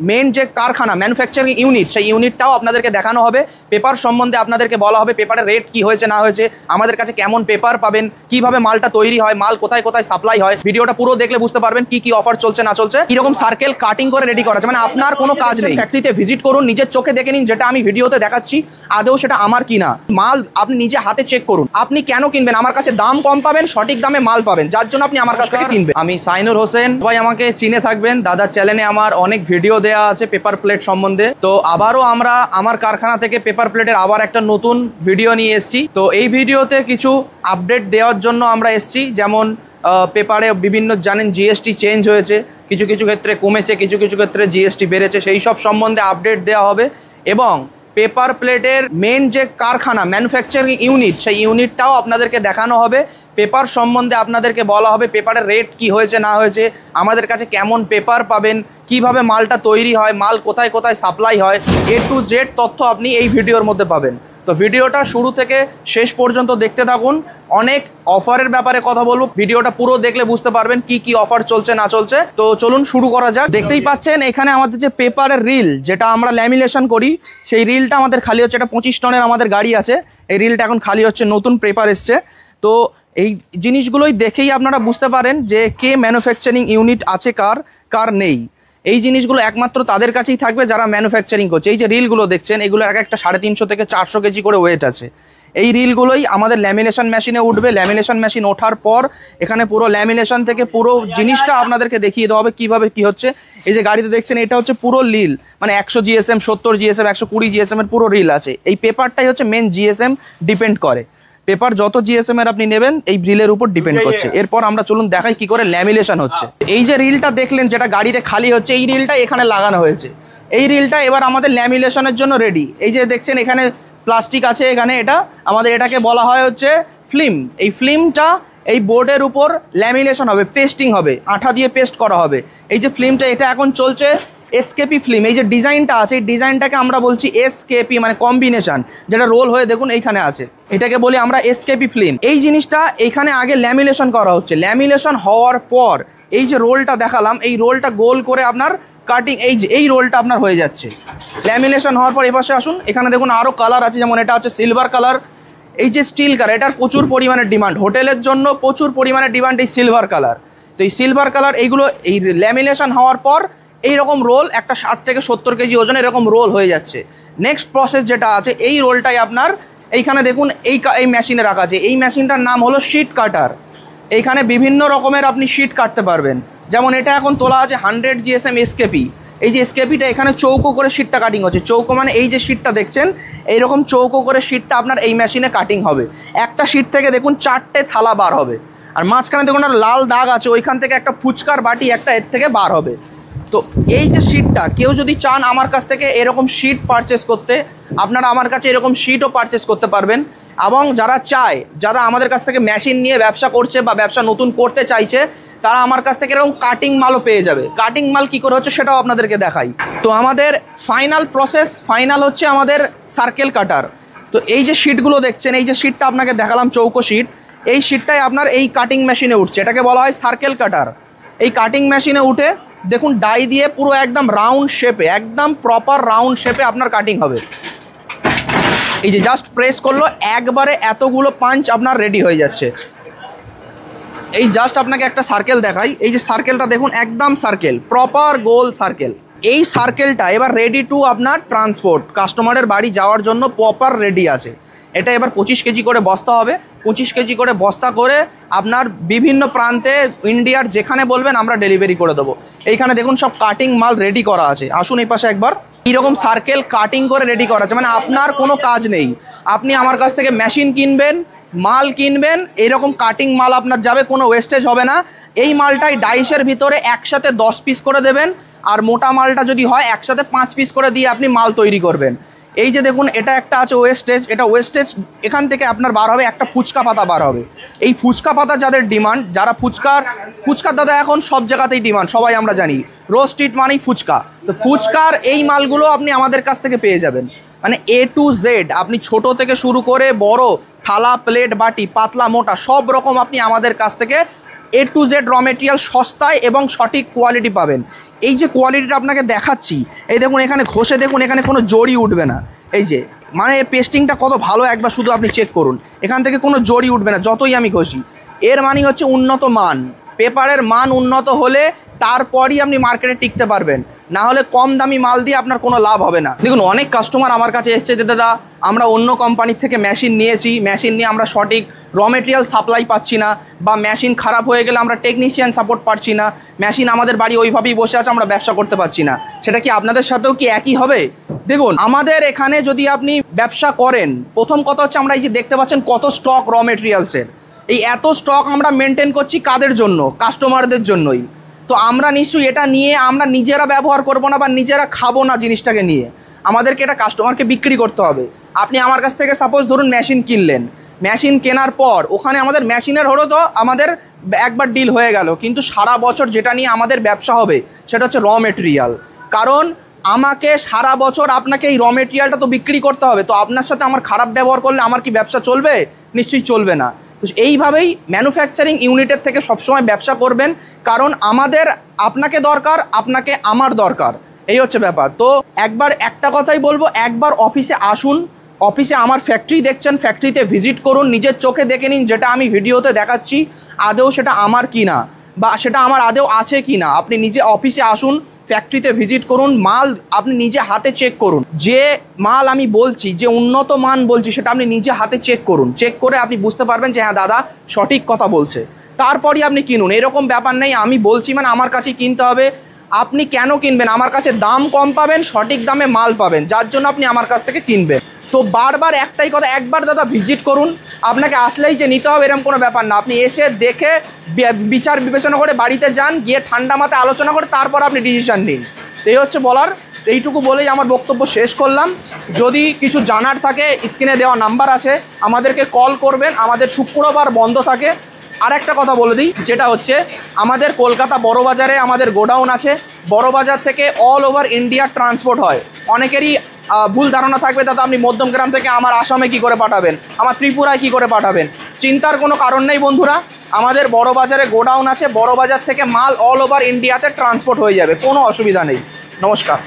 Main যে কারখানা manufacturing unit, সেই ইউনিটটাও আপনাদেরকে দেখানো হবে। পেপার সম্বন্ধে আপনাদেরকে বলা হবে, পেপারের রেট কি হয়েছে না হয়েছে, আমাদের কাছে কেমন পেপার পাবেন, কিভাবে মালটা তৈরি হয়, মাল কোথায় কোথায় সাপ্লাই হয়। ভিডিওটা পুরো দেখলে বুঝতে পারবেন কি কি অফার চলছে না চলছে, কিরকম সার্কেল কাটিং করে রেডি করা আছে। মানে আপনার কোনো কাজ নেই, ফ্যাক্টরিতে ভিজিট করুন, নিজের চোখে দেখে নিন যেটা আমি ভিডিওতে দেখাচ্ছি আদৌ সেটা আমার কিনা। মাল আপনি নিজে হাতে চেক করুন। আপনি কেন কিনবেন? আমার কাছে দাম কম পাবেন, সঠিক দামে মাল পাবেন, যার জন্য আপনি আমার কাছ থেকে কিনবেন। আমি সাইনুর হোসেন, সবাই আমাকে চিনে থাকবেন। দাদার চ্যানেলে আমার অনেক ভিডিও দেওয়া আছে পেপার প্লেট সম্বন্ধে। তো আবারও আমরা আমার কারখানা থেকে পেপার প্লেটের আবার একটা নতুন ভিডিও নিয়ে এসেছি। তো এই ভিডিওতে কিছু আপডেট দেওয়ার জন্য আমরা এসেছি। যেমন পেপারে বিভিন্ন জানেন জিএসটি চেঞ্জ হয়েছে, কিছু কিছু ক্ষেত্রে কমেছে, কিছু কিছু ক্ষেত্রে জিএসটি বেড়েছে, সেই সব সম্বন্ধে আপডেট দেওয়া হবে। এবং পেপার প্লেটের মেন যে কারখানা ম্যানুফ্যাকচারিং ইউনিট, সেই ইউনিটটাও আপনাদেরকে দেখানো হবে। পেপার সম্বন্ধে আপনাদেরকে বলা হবে, পেপারের রেট কি হয়েছে না হয়েছে, আমাদের কাছে কেমন পেপার পাবেন, কিভাবে মালটা তৈরি হয়, মাল কোথায় কোথায় সাপ্লাই হয়, A to Z তথ্য আপনি এই ভিডিওর মধ্যে পাবেন। তো ভিডিওটা শুরু থেকে শেষ পর্যন্ত দেখতে থাকুন। অনেক অফারের ব্যাপারে কথা বলবো, ভিডিওটা পুরো দেখলে বুঝতে পারবেন কি কি অফার চলছে না চলছে। তো চলুন শুরু করা যাক। দেখতেই পাচ্ছেন এখানে আমাদের যে পেপারের রিল, যেটা আমরা ল্যামিনেশন করি, সেই রিলটা আমাদের খালি হচ্ছে। এটা 25 টনের আমাদের গাড়ি আছে, এই রিলটা এখন খালি হচ্ছে, নতুন পেপার এসছে। তো এই জিনিসগুলোই দেখেই আপনারা বুঝতে পারেন যে কে ম্যানুফ্যাকচারিং ইউনিট আছে, কার কার নেই। এই জিনিসগুলো একমাত্র তাদের কাছেই থাকবে যারা ম্যানুফ্যাকচারিং করছে। এই যে রিলগুলো দেখছেন, এগুলো এক একটা 350 থেকে 400 কেজি করে ওয়েট আছে। এই রিলগুলোই আমাদের ল্যামিনেশন মেশিনে উঠবে। ল্যামিনেশন মেশিন ওঠার পর এখানে পুরো ল্যামিনেশন থেকে পুরো জিনিসটা আপনাদেরকে দেখিয়ে দেওয়া হবে কীভাবে কী হচ্ছে। এই যে গাড়িতে দেখছেন, এটা হচ্ছে পুরো রিল, মানে 100 GSM, 70 GSM, 120 GSM এর পুরো রিল আছে। এই পেপারটাই হচ্ছে মেন GSM ডিপেন্ড করে। পেপার যত জিএসএম এর আপনি নেবেন এই রিলের উপর ডিপেন্ড করছে। এরপর আমরা চলুন দেখাই কি করে ল্যামিনেশন হচ্ছে। এই যে রিলটা দেখলেন যেটা গাড়িতে খালি হচ্ছে, এই রিলটা এখানে লাগানো হয়েছে। এই রিলটা এবার আমাদের ল্যামিনেশনের জন্য রেডি। এই যে দেখছেন এখানে প্লাস্টিক আছে, এখানে এটা আমাদের এটাকে বলা হয় হচ্ছে ফিল্ম। এই ফিল্মটা এই বোর্ডের উপর ল্যামিনেশন হবে, পেস্টিং হবে, আঠা দিয়ে পেস্ট করা হবে। এই যে ফিল্মটা, এটা এখন চলছে এসকেপি ফিল্ম। এই যে ডিজাইনটা আছে, এই ডিজাইনটাকে আমরা বলছি এসকেপি, মানে কম্বিনেশন, যেটা রোল হয়ে দেখুন এইখানে আছে, এটাকে বলি আমরা এসকেপি ফিল্ম। এই জিনিসটা এইখানে আগে ল্যামিনেশন করা হচ্ছে। ল্যামিনেশন হওয়ার পর এই যে রোলটা দেখালাম, এই রোলটা গোল করে আপনার কাটিং, এই যে এই রোলটা আপনার হয়ে যাচ্ছে। ল্যামিনেশন হওয়ার পর এপাশে আসুন, এখানে দেখুন আরও কালার আছে, যেমন এটা হচ্ছে সিলভার কালার। এই যে স্টিল কালার, এটার প্রচুর পরিমাণে ডিমান্ড, হোটেলের জন্য প্রচুর পরিমাণে ডিমান্ড এই সিলভার কালার। তো এই সিলভার কালার এইগুলো এই ল্যামিনেশন হওয়ার পর এইরকম রোল একটা 60 থেকে 70 কেজি ওজন এরকম রোল হয়ে যাচ্ছে। নেক্সট প্রসেস যেটা আছে, এই রোলটাই আপনার এইখানে দেখুন এই মেশিনে রাখা আছে। এই মেশিনটার নাম হলো শিট কাটার। এইখানে বিভিন্ন রকমের আপনি শিট কাটতে পারবেন। যেমন এটা এখন তোলা আছে 100 GSM এসকেপি। এই যে এসকেপিটা এখানে চৌকো করে শিটটা কাটিং হচ্ছে। চৌকো মানে এই যে শিটটা দেখছেন, এইরকম চৌকো করে শিটটা আপনার এই মেশিনে কাটিং হবে। একটা শিট থেকে দেখুন 4টে থালা বার হবে। আর মাঝখানে দেখুন একটা লাল দাগ আছে, ওইখান থেকে একটা ফুচকার বাটি একটা এর থেকে বার হবে। তো এই যে শিটটা, কেউ যদি চান আমার কাছ থেকে এরকম শিট পারচেস করতে, আপনারা আমার কাছে এরকম শিটও পারচেস করতে পারবেন। এবং যারা চায়, যারা আমাদের কাছ থেকে মেশিন নিয়ে ব্যবসা করছে বা ব্যবসা নতুন করতে চাইছে, তারা আমার কাছ থেকে এরকম কাটিং মালও পেয়ে যাবে। কাটিং মাল কী করে হচ্ছে সেটাও আপনাদেরকে দেখাই। তো আমাদের ফাইনাল প্রসেস, ফাইনাল হচ্ছে আমাদের সার্কেল কাটার। তো এই যে শিটগুলো দেখছেন, এই যে শিটটা আপনাকে দেখালাম চৌকো শিট, এই শিটটাই আপনার এই কাটিং মেশিনে উঠছে। এটাকে বলা হয় সার্কেল কাটার। এই কাটিং মেশিনে উঠে দেখুন ডাই দিয়ে পুরো একদম রাউন্ড শেপে, একদম প্রপার রাউন্ড শেপে আপনার কাটিং হবে। এই যে জাস্ট প্রেস করলো, একবারে এতগুলো পাঞ্চ আপনার রেডি হয়ে যাচ্ছে। এই জাস্ট আপনাকে একটা সার্কেল দেখাই। এই যে সার্কেলটা দেখুন, একদম সার্কেল, প্রপার গোল সার্কেল। এই সার্কেলটা এবার রেডি টু আপনার ট্রান্সপোর্ট, কাস্টমারের বাড়ি যাওয়ার জন্য প্রপার রেডি আছে। এটা এবার 25 কেজি করে বস্তা হবে। 25 কেজি করে বস্তা করে আপনার বিভিন্ন প্রান্তে ইন্ডিয়ার যেখানে বলবেন আমরা ডেলিভারি করে দেবো। এইখানে দেখুন সব কাটিং মাল রেডি করা আছে। আসুন এই পাশে একবার। এইরকম সার্কেল কাটিং করে রেডি করা আছে, মানে আপনার কোনো কাজ নেই। আপনি আমার কাছ থেকে মেশিন কিনবেন, মাল কিনবেন, এইরকম কাটিং মাল আপনার যাবে, কোনো ওয়েস্টেজ হবে না। এই মালটাই ডাইসের ভিতরে একসাথে 10 পিস করে দেবেন, আর মোটা মালটা যদি হয় একসাথে 5 পিস করে দিয়ে আপনি মাল তৈরি করবেন। এই যে দেখুন এটা একটা আছে ওয়েস্টেজ, এটা ওয়েস্টেজ এখান থেকে আপনার বার হবে, একটা ফুচকা পাতা বার হবে। এই ফুচকা পাতা যাদের ডিমান্ড, যারা ফুচকার দাদা এখন সব জায়গাতেই ডিমান্ড, সবাই আমরা জানি রোজ স্ট্রিট মানেই ফুচকা। তো ফুচকার এই মালগুলো আপনি আমাদের কাছ থেকে পেয়ে যাবেন, মানে A to Z। আপনি ছোট থেকে শুরু করে বড় থালা, প্লেট, বাটি, পাতলা, মোটা সব রকম আপনি আমাদের কাছ থেকে A to Z র মেটেরিয়াল সস্তায় এবং সঠিক কোয়ালিটি পাবেন। এই যে কোয়ালিটিটা আপনাকে দেখাচ্ছি, এই দেখুন এখানে ঘষে দেখুন, এখানে কোনো জড়ি উঠবে না। এই যে মানে এর পেস্টিংটা কত ভালো, একবার শুধু আপনি চেক করুন, এখান থেকে কোনো জড়ি উঠবে না যতই আমি ঘষি। এর মানে হচ্ছে উন্নত মান। পেপারের মান উন্নত হলে তারপরই আপনি মার্কেটে টিকতে পারবেন, না হলে কম দামি মাল দিয়ে আপনার কোনো লাভ হবে না। দেখুন অনেক কাস্টমার আমার কাছে এসছে যে দাদা আমরা অন্য কোম্পানির থেকে মেশিন নিয়েছি, মেশিন নিয়ে আমরা সঠিক র মেটেরিয়াল সাপ্লাই পাচ্ছি না, বা মেশিন খারাপ হয়ে গেলে আমরা টেকনিশিয়ান সাপোর্ট পাচ্ছি না, মেশিন আমাদের বাড়ি ওইভাবেই বসে আছে, আমরা ব্যবসা করতে পারছি না। সেটা কি আপনাদের সাথেও কি একই হবে? দেখুন আমাদের এখানে যদি আপনি ব্যবসা করেন, প্রথম কথা হচ্ছে আমরা এই যে দেখতে পাচ্ছেন কত স্টক র মেটেরিয়ালসের, এই এত স্টক আমরা মেনটেন করছি কাদের জন্য? কাস্টমারদের জন্যই। তো আমরা নিশ্চয়ই এটা নিয়ে আমরা নিজেরা ব্যবহার করব না বা নিজেরা খাবো না জিনিসটাকে নিয়ে, আমাদেরকে এটা কাস্টমারকে বিক্রি করতে হবে। আপনি আমার কাছ থেকে সাপোজ ধরুন মেশিন কিনলেন, মেশিন কেনার পর ওখানে আমাদের মেশিনের হলো তো আমাদের একবার ডিল হয়ে গেল, কিন্তু সারা বছর যেটা নিয়ে আমাদের ব্যবসা হবে সেটা হচ্ছে র মেটেরিয়াল। কারণ আমাকে সারা বছর আপনাকে এই র মেটেরিয়ালটা তো বিক্রি করতে হবে, তো আপনার সাথে আমার খারাপ ব্যবহার করলে আমার কি ব্যবসা চলবে? নিশ্চয়ই চলবে না। তো এইভাবেই ম্যানুফ্যাকচারিং ইউনিটের থেকে সবসময় ব্যবসা করবেন, কারণ আমাদের আপনাকে দরকার, আপনাকে আমার দরকার, এই হচ্ছে ব্যাপার। তো একবার একটা কথাই বলবো, একবার অফিসে আসুন, অফিসে আমার ফ্যাক্টরি দেখছেন, ফ্যাক্টরিতে ভিজিট করুন, নিজের চোখে দেখে নিন যেটা আমি ভিডিওতে দেখাচ্ছি আদৌ সেটা আমার কিনা বা সেটা আমার আদৌ আছে কিনা। আপনি নিজে অফিসে আসুন, ফ্যাক্টরিতে ভিজিট করুন, মাল আপনি নিজে হাতে চেক করুন, যে মাল আমি বলছি, যে উন্নত মান বলছি সেটা আপনি নিজে হাতে চেক করুন। চেক করে আপনি বুঝতে পারবেন যে হ্যাঁ দাদা সঠিক কথা বলছে, তারপরই আপনি কিনুন। এরকম ব্যাপার নেই আমি বলছি মানে আমার কাছেই কিনতে হবে। আপনি কেন কিনবেন? আমার কাছে দাম কম পাবেন, সঠিক দামে মাল পাবেন, যার জন্য আপনি আমার কাছ থেকে কিনবেন। তো বারবার একটাই কথা, একবার দাদা ভিজিট করুন, আপনাকে আসলেই যে নিতে হবে এরকম কোনো ব্যাপার না। আপনি এসে দেখে বিচার বিবেচনা করে বাড়িতে যান, গিয়ে ঠান্ডা মাথায় আলোচনা করে তারপর আপনি ডিসিশান নিন। এই হচ্ছে বলার, এইটুকু বলেই আমার বক্তব্য শেষ করলাম। যদি কিছু জানার থাকে স্ক্রিনে দেওয়া নাম্বার আছে, আমাদেরকে কল করবেন, আমাদের শুক্রবার বন্ধ থাকে। আর একটা কথা বলে দিই, যেটা হচ্ছে আমাদের কলকাতা বড়বাজারে আমাদের গোডাউন আছে, বড়বাজার থেকে অল ওভার ইন্ডিয়া ট্রান্সপোর্ট হয়। অনেকেরই ভুল ধারণা থাকবে দাদা আপনি মধ্যমগ্রাম থেকে আমার আসামে কি করে পাঠাবেন, আমার ত্রিপুরায় কি করে পাঠাবেন। চিন্তার কোনো কারণ নেই বন্ধুরা, আমাদের বড়বাজারে গোডাউন আছে, বড়বাজার থেকে মাল অল ওভার ইন্ডিয়াতে ট্রান্সপোর্ট হয়ে যাবে, কোনো অসুবিধা নেই। নমস্কার।